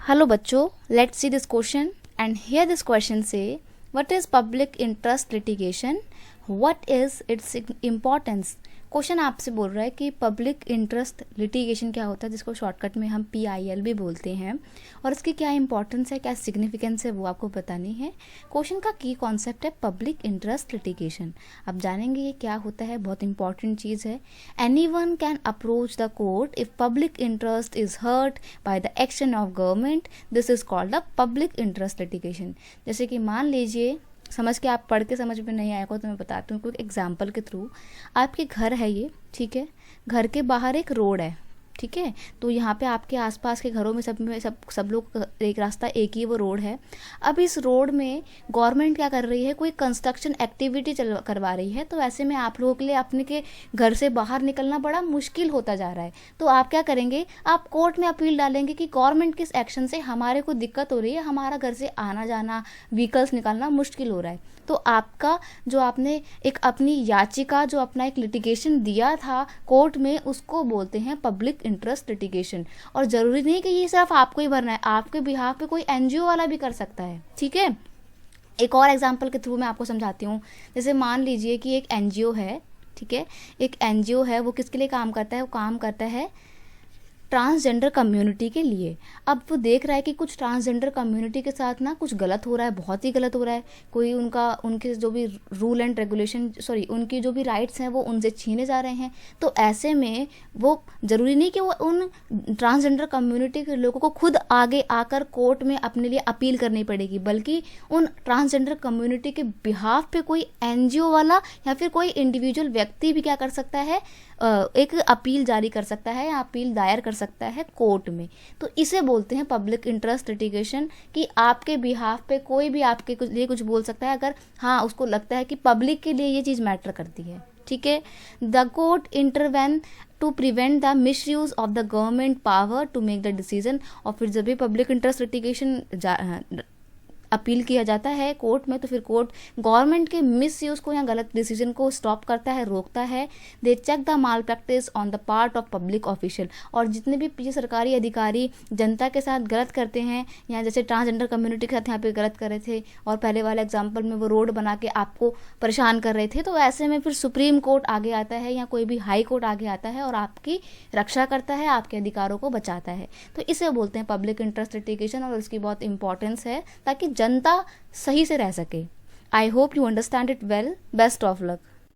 Hello बच्चों, let's see this question and here this question say what is public interest litigation, what is its importance। Question आपसे बोल रहा है कि public interest litigation क्या होता है, जिसको शॉर्टकट में हम PIL भी बोलते हैं, और इसकी क्या इंपॉर्टेंस है, क्या सिग्निफिकेंस है, वो आपको बतानी है। क्वेश्चन का की कॉन्सेप्ट है पब्लिक इंटरेस्ट लिटिगेशन। अब जानेंगे ये क्या होता है, बहुत इंपॉर्टेंट चीज़ है। Anyone can approach the court if public interest is hurt by the action of government, this is called the public interest litigation. जैसे कि मान लीजिए, समझ के आप पढ़ के समझ में नहीं आएगा तो मैं बताती हूँ कुछ एग्जाम्पल के थ्रू। आपके घर है ये, ठीक है, घर के बाहर एक रोड है, ठीक है, तो यहाँ पे आपके आसपास के घरों में सब लोग एक रास्ता एक ही वो रोड है। अब इस रोड में गवर्नमेंट क्या कर रही है, कोई कंस्ट्रक्शन एक्टिविटी करवा रही है, तो ऐसे में आप लोगों के लिए अपने के घर से बाहर निकलना बड़ा मुश्किल होता जा रहा है। तो आप क्या करेंगे, आप कोर्ट में अपील डालेंगे कि गवर्नमेंट के इस एक्शन से हमारे को दिक्कत हो रही है, हमारा घर से आना जाना, व्हीकल्स निकालना मुश्किल हो रहा है। तो आपका जो आपने एक अपनी याचिका, जो अपना एक लिटिगेशन दिया था कोर्ट में, उसको बोलते हैं पब्लिक इंटरेस्ट लिटिगेशन। और जरूरी नहीं कि ये सिर्फ आपको ही भरना है, आपके बिहाफ पे कोई NGO वाला भी कर सकता है, ठीक है। एक और एग्जांपल के थ्रू मैं आपको समझाती हूँ। जैसे मान लीजिए कि एक NGO है, ठीक है, एक NGO है, वो किसके लिए काम करता है, वो काम करता है ट्रांसजेंडर कम्युनिटी के लिए। अब वो देख रहा है कि कुछ ट्रांसजेंडर कम्युनिटी के साथ ना कुछ गलत हो रहा है, बहुत ही गलत हो रहा है। कोई उनके जो भी रूल एंड रेगुलेशन, उनकी जो भी राइट्स हैं वो उनसे छीने जा रहे हैं। तो ऐसे में वो ज़रूरी नहीं कि वो उन ट्रांसजेंडर कम्युनिटी के लोगों को खुद आगे आकर कोर्ट में अपने लिए अपील करनी पड़ेगी, बल्कि उन ट्रांसजेंडर कम्युनिटी के बिहाफ पे कोई NGO वाला या फिर कोई इंडिविजुअल व्यक्ति भी क्या कर सकता है, एक अपील जारी कर सकता है या अपील दायर कर सकता है कोर्ट में। तो इसे बोलते हैं पब्लिक इंटरेस्ट लिटिगेशन, कि आपके बिहाफ पे कोई भी आपके लिए कुछ बोल सकता है, अगर हाँ उसको लगता है कि पब्लिक के लिए ये चीज़ मैटर करती है, ठीक है। The court intervene to prevent the misuse of the government power to make the decision. और फिर जब भी पब्लिक इंटरेस्ट लिटिगेशन अपील किया जाता है कोर्ट में, तो फिर कोर्ट गवर्नमेंट के मिस यूज को या गलत डिसीजन को स्टॉप करता है, रोकता है। They check the malpractice on the part of public official. और जितने भी ये सरकारी अधिकारी जनता के साथ गलत करते हैं, या जैसे ट्रांसजेंडर कम्युनिटी के साथ यहाँ पे गलत कर रहे थे, और पहले वाले एग्जाम्पल में वो रोड बना के आपको परेशान कर रहे थे, तो ऐसे में फिर सुप्रीम कोर्ट आगे आता है या कोई भी हाई कोर्ट आगे आता है और आपकी रक्षा करता है, आपके अधिकारों को बचाता है। तो इसे बोलते हैं पब्लिक इंटरेस्ट लिटिगेशन, और इसकी बहुत इंपॉर्टेंस है ताकि जनता सही से रह सके। I hope you understand it well. Best of luck.